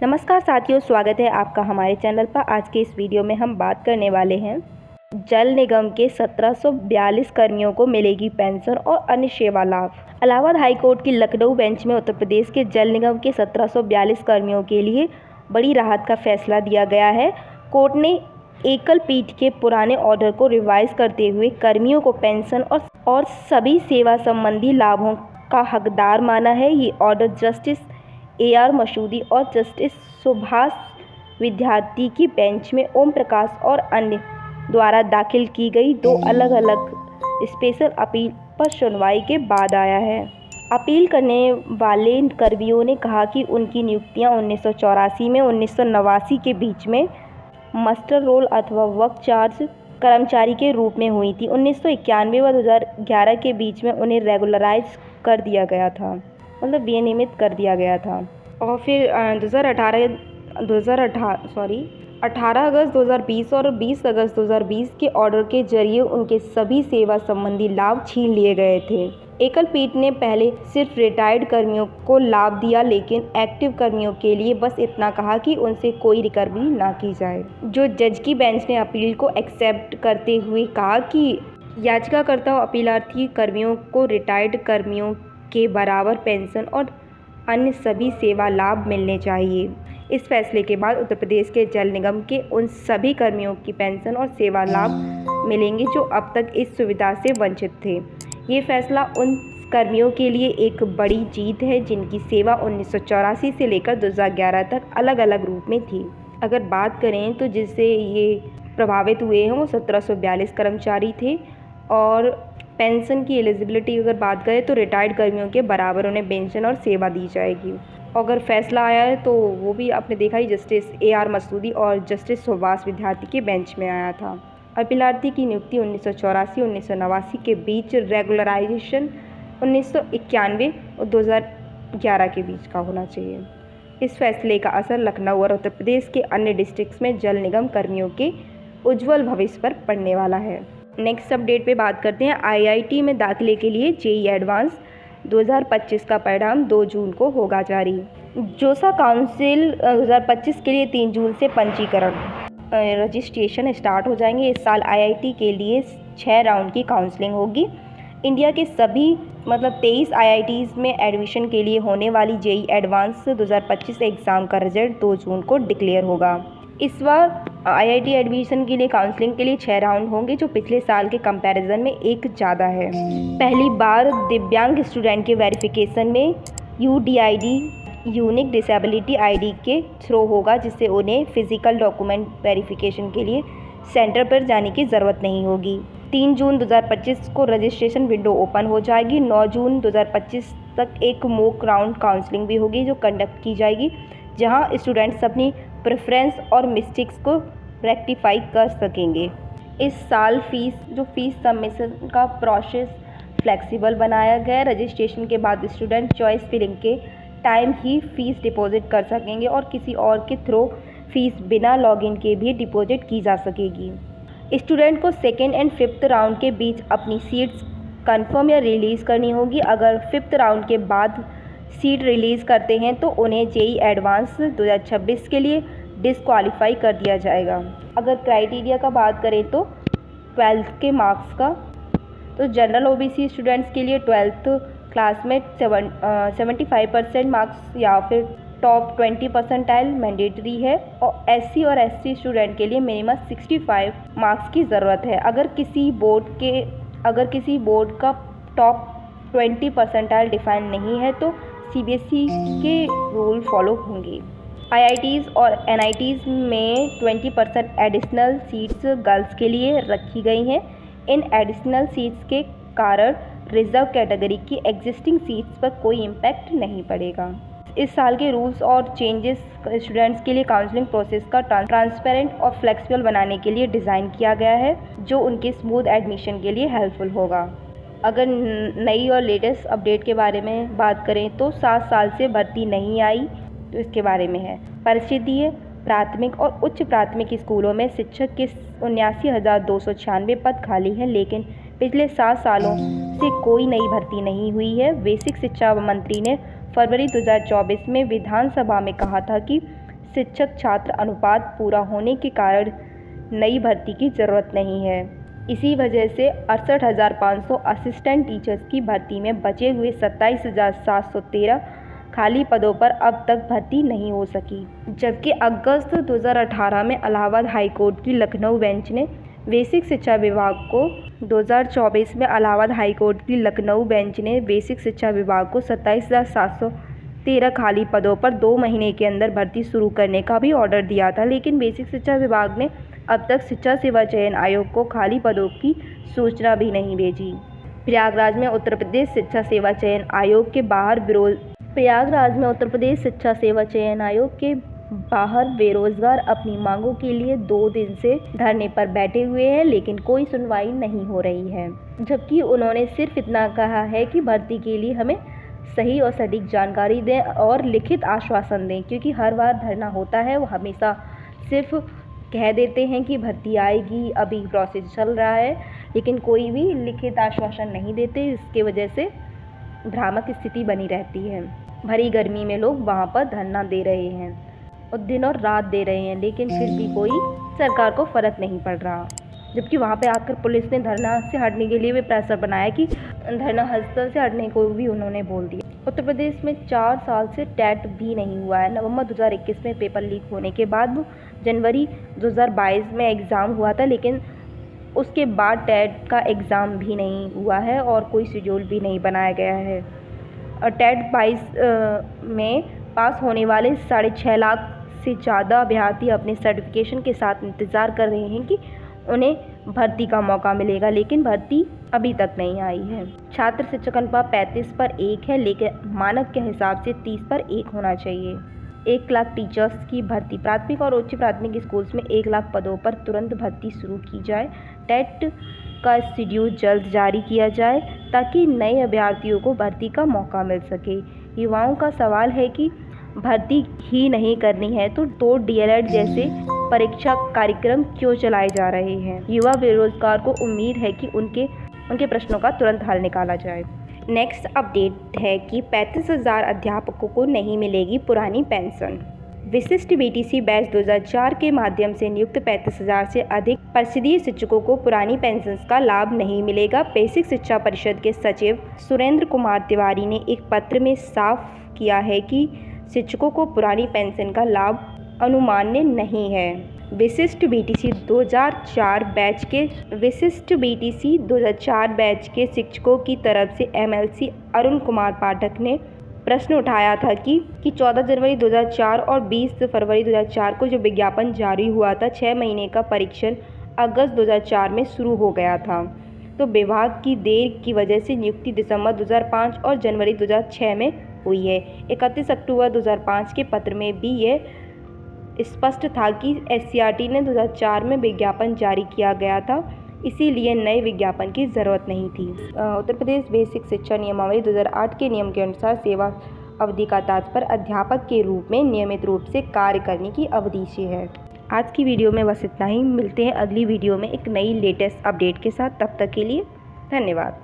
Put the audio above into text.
नमस्कार साथियों, स्वागत है आपका हमारे चैनल पर। आज के इस वीडियो में हम बात करने वाले हैं जल निगम के 1742 कर्मियों को मिलेगी पेंशन और अन्य सेवा लाभ। इलाहाबाद हाई कोर्ट की लखनऊ बेंच में उत्तर प्रदेश के जल निगम के 1742 कर्मियों के लिए बड़ी राहत का फैसला दिया गया है। कोर्ट ने एकल पीठ के पुराने ऑर्डर को रिवाइज करते हुए कर्मियों को पेंशन और सभी सेवा संबंधी लाभों का हकदार माना है। ये ऑर्डर जस्टिस AR मसूदी और जस्टिस सुभाष विद्यार्थी की बेंच में ओम प्रकाश और अन्य द्वारा दाखिल की गई 2 अलग अलग स्पेशल अपील पर सुनवाई के बाद आया है। अपील करने वाले कर्मियों ने कहा कि उनकी नियुक्तियां 1984 में 1989 के बीच में मास्टर रोल अथवा वर्क चार्ज कर्मचारी के रूप में हुई थी। 1991 व 2011 के बीच में उन्हें रेगुलराइज कर दिया गया था, मतलब विनियमित कर दिया गया था। और फिर 18 अगस्त 2020 और 20 अगस्त 2020 के ऑर्डर के जरिए उनके सभी सेवा संबंधी लाभ छीन लिए गए थे। एकल पीठ ने पहले सिर्फ रिटायर्ड कर्मियों को लाभ दिया, लेकिन एक्टिव कर्मियों के लिए बस इतना कहा कि उनसे कोई रिकवरी ना की जाए। जो जज की बेंच ने अपील को एक्सेप्ट करते हुए कहा कि याचिकाकर्ता अपीलार्थी कर्मियों को रिटायर्ड कर्मियों के बराबर पेंशन और अन्य सभी सेवा लाभ मिलने चाहिए। इस फैसले के बाद उत्तर प्रदेश के जल निगम के उन सभी कर्मियों की पेंशन और सेवा लाभ मिलेंगे जो अब तक इस सुविधा से वंचित थे। ये फैसला उन कर्मियों के लिए एक बड़ी जीत है जिनकी सेवा 1984 से लेकर 2011 तक अलग अलग रूप में थी। अगर बात करें तो जिससे ये प्रभावित हुए हैं वो 1742 कर्मचारी थे। और पेंशन की एलिजिबिलिटी अगर बात करें तो रिटायर्ड कर्मियों के बराबर उन्हें पेंशन और सेवा दी जाएगी। अगर फैसला आया है तो वो भी आपने देखा ही जस्टिस AR मसूदी और जस्टिस सुभाष विद्यार्थी के बेंच में आया था। अपीलार्थी की नियुक्ति 1984-1989 के बीच, रेगुलराइजेशन 1991 और 2011 के बीच का होना चाहिए। इस फैसले का असर लखनऊ और उत्तर प्रदेश के अन्य डिस्ट्रिक्ट्स में जल निगम कर्मियों के उज्ज्वल भविष्य पर पड़ने वाला है। नेक्स्ट अपडेट पे बात करते हैं। IIT में दाखिले के लिए JEE एडवांस 2025 का परिणाम 2 जून को होगा जारी। जोसा काउंसिल 2025 के लिए 3 जून से पंजीकरण रजिस्ट्रेशन स्टार्ट हो जाएंगे। इस साल IIT के लिए 6 राउंड की काउंसलिंग होगी। इंडिया के सभी 23 IITs में एडमिशन के लिए होने वाली JEE एडवांस 2025 एग्ज़ाम का रिजल्ट 2 जून को डिक्लेयर होगा। इस बार IIT एडमिशन के लिए काउंसलिंग के लिए 6 राउंड होंगे, जो पिछले साल के कंपैरिजन में एक ज़्यादा है। पहली बार दिव्यांग स्टूडेंट के वेरिफिकेशन में UDID यूनिक डिसेबिलिटी ID के थ्रू होगा, जिससे उन्हें फिजिकल डॉक्यूमेंट वेरिफिकेशन के लिए सेंटर पर जाने की ज़रूरत नहीं होगी। 3 जून 2025 को रजिस्ट्रेशन विंडो ओपन हो जाएगी। 9 जून 2025 तक एक मॉक राउंड काउंसलिंग भी होगी जो कंडक्ट की जाएगी, जहां स्टूडेंट्स अपनी प्रेफरेंस और मिस्टेक्स को रेक्टिफाई कर सकेंगे। इस साल फीस सबमिशन का प्रोसेस फ्लेक्सिबल बनाया गया है। रजिस्ट्रेशन के बाद स्टूडेंट चॉइस फिलिंग के टाइम ही फीस डिपॉजिट कर सकेंगे और किसी और के थ्रू फीस बिना लॉगिन के भी डिपॉजिट की जा सकेगी। स्टूडेंट को 2nd एंड 5th राउंड के बीच अपनी सीट्स कंफर्म या रिलीज़ करनी होगी। अगर 5th राउंड के बाद सीट रिलीज़ करते हैं तो उन्हें JEE एडवांस 2026 के लिए डिसक्वालीफाई कर दिया जाएगा। अगर क्राइटेरिया का बात करें तो 12th के मार्क्स का, तो जनरल OBC स्टूडेंट्स के लिए 12th क्लास में 75% मार्क्स या फिर टॉप 20 परसेंटाइल मैंडेटरी है। और SC और ST स्टूडेंट के लिए मिनिमम 65 मार्क्स की ज़रूरत है। अगर किसी बोर्ड का टॉप 20 परसेंटाइल डिफाइन नहीं है तो CBSE के रूल फॉलो होंगे। IITs और NITs में 20% एडिशनल सीट्स गर्ल्स के लिए रखी गई हैं। इन एडिशनल सीट्स के कारण रिजर्व कैटेगरी की एग्जिस्टिंग सीट्स पर कोई इम्पैक्ट नहीं पड़ेगा। इस साल के रूल्स और चेंजेस स्टूडेंट्स के लिए काउंसलिंग प्रोसेस का ट्रांसपेरेंट और फ्लेक्सिबल बनाने के लिए डिज़ाइन किया गया है, जो उनके स्मूथ एडमिशन के लिए हेल्पफुल होगा। अगर नई और लेटेस्ट अपडेट के बारे में बात करें तो 7 साल से भर्ती नहीं आई, तो इसके बारे में है। परिषदीय प्राथमिक और उच्च प्राथमिक स्कूलों में शिक्षक के 79,296 पद खाली हैं, लेकिन पिछले 7 सालों से कोई नई भर्ती नहीं हुई है। बेसिक शिक्षा मंत्री ने फरवरी 2024 में विधानसभा में कहा था कि शिक्षक छात्र अनुपात पूरा होने के कारण नई भर्ती की ज़रूरत नहीं है। इसी वजह से 68,500 असिस्टेंट टीचर्स की भर्ती में बचे हुए 27,713 खाली पदों पर अब तक भर्ती नहीं हो सकी। जबकि अगस्त 2018 में इलाहाबाद हाईकोर्ट की लखनऊ बेंच ने बेसिक शिक्षा विभाग को 2024 में इलाहाबाद हाईकोर्ट की लखनऊ बेंच ने बेसिक शिक्षा विभाग को 27,713 खाली पदों पर 2 महीने के अंदर भर्ती शुरू करने का भी ऑर्डर दिया था, लेकिन बेसिक शिक्षा विभाग ने अब तक शिक्षा सेवा चयन आयोग को खाली पदों की सूचना भी नहीं भेजी। प्रयागराज में उत्तर प्रदेश शिक्षा सेवा चयन आयोग के बाहर बेरोजगार अपनी मांगों के लिए 2 दिन से धरने पर बैठे हुए हैं, लेकिन कोई सुनवाई नहीं हो रही है। जबकि उन्होंने सिर्फ इतना कहा है कि भर्ती के लिए हमें सही और सटीक जानकारी दें और लिखित आश्वासन दें, क्योंकि हर बार धरना होता है वो हमेशा सिर्फ कह देते हैं कि भर्ती आएगी, अभी प्रोसेस चल रहा है, लेकिन कोई भी लिखित आश्वासन नहीं देते। इसके वजह से भ्रामक स्थिति बनी रहती है। भरी गर्मी में लोग वहाँ पर धरना दे रहे हैं और दिन और रात दे रहे हैं, लेकिन फिर भी कोई सरकार को फ़र्क नहीं पड़ रहा। जबकि वहाँ पे आकर पुलिस ने धरना से हटने के लिए भी प्रेशर बनाया कि धरना स्थल से हटने को भी उन्होंने बोल दिया। उत्तर प्रदेश में 4 साल से टेट भी नहीं हुआ है। नवंबर 2021 में पेपर लीक होने के बाद जनवरी 2022 में एग्ज़ाम हुआ था, लेकिन उसके बाद टेट का एग्ज़ाम भी नहीं हुआ है और कोई शेड्यूल भी नहीं बनाया गया है। और टेट 22 में पास होने वाले 6.5 लाख से ज़्यादा अभ्यर्थी अपने सर्टिफिकेशन के साथ इंतज़ार कर रहे हैं कि उन्हें भर्ती का मौका मिलेगा, लेकिन भर्ती अभी तक नहीं आई है। छात्र शिक्षक अनुपात 35 पर 1 है, लेकिन मानक के हिसाब से 30 पर 1 होना चाहिए। 1 लाख टीचर्स की भर्ती। प्राथमिक और उच्च प्राथमिक स्कूल्स में 1 लाख पदों पर तुरंत भर्ती शुरू की जाए। टेट का शेड्यूल जल्द जारी किया जाए ताकि नए अभ्यर्थियों को भर्ती का मौका मिल सके। युवाओं का सवाल है कि भर्ती ही नहीं करनी है तो डीएलएड जैसे परीक्षा कार्यक्रम क्यों चलाए जा रहे हैं। युवा बेरोजगार को उम्मीद है कि उनके प्रश्नों का तुरंत हल निकाला जाए। नेक्स्ट अपडेट है कि 35,000 अध्यापकों को नहीं मिलेगी पुरानी पेंशन। विशिष्ट बीटीसी बैच 2004 के माध्यम से नियुक्त 35,000 से अधिक परिषदीय शिक्षकों को पुरानी पेंशन का लाभ नहीं मिलेगा। बेसिक शिक्षा परिषद के सचिव सुरेंद्र कुमार तिवारी ने एक पत्र में साफ किया है कि शिक्षकों को पुरानी पेंशन का लाभ अनुमान्य नहीं है। विशिष्ट बीटीसी 2004 बैच के शिक्षकों की तरफ से एमएलसी अरुण कुमार पाठक ने प्रश्न उठाया था कि 14 जनवरी 2004 और 20 फरवरी 2004 को जो विज्ञापन जारी हुआ था, 6 महीने का परीक्षण अगस्त 2004 में शुरू हो गया था, तो विभाग की देर की वजह से नियुक्ति दिसंबर 2005 और जनवरी 2006 में हुई है। 31 अक्टूबर 2005 के पत्र में भी यह स्पष्ट था कि एससीईआरटी ने 2004 में विज्ञापन जारी किया गया था, इसीलिए नए विज्ञापन की ज़रूरत नहीं थी। उत्तर प्रदेश बेसिक शिक्षा नियमावली 2008 के नियम के अनुसार सेवा अवधि का तात्पर्य अध्यापक के रूप में नियमित रूप से कार्य करने की अवधि से है। आज की वीडियो में बस इतना ही। मिलते हैं अगली वीडियो में एक नई लेटेस्ट अपडेट के साथ। तब तक के लिए धन्यवाद।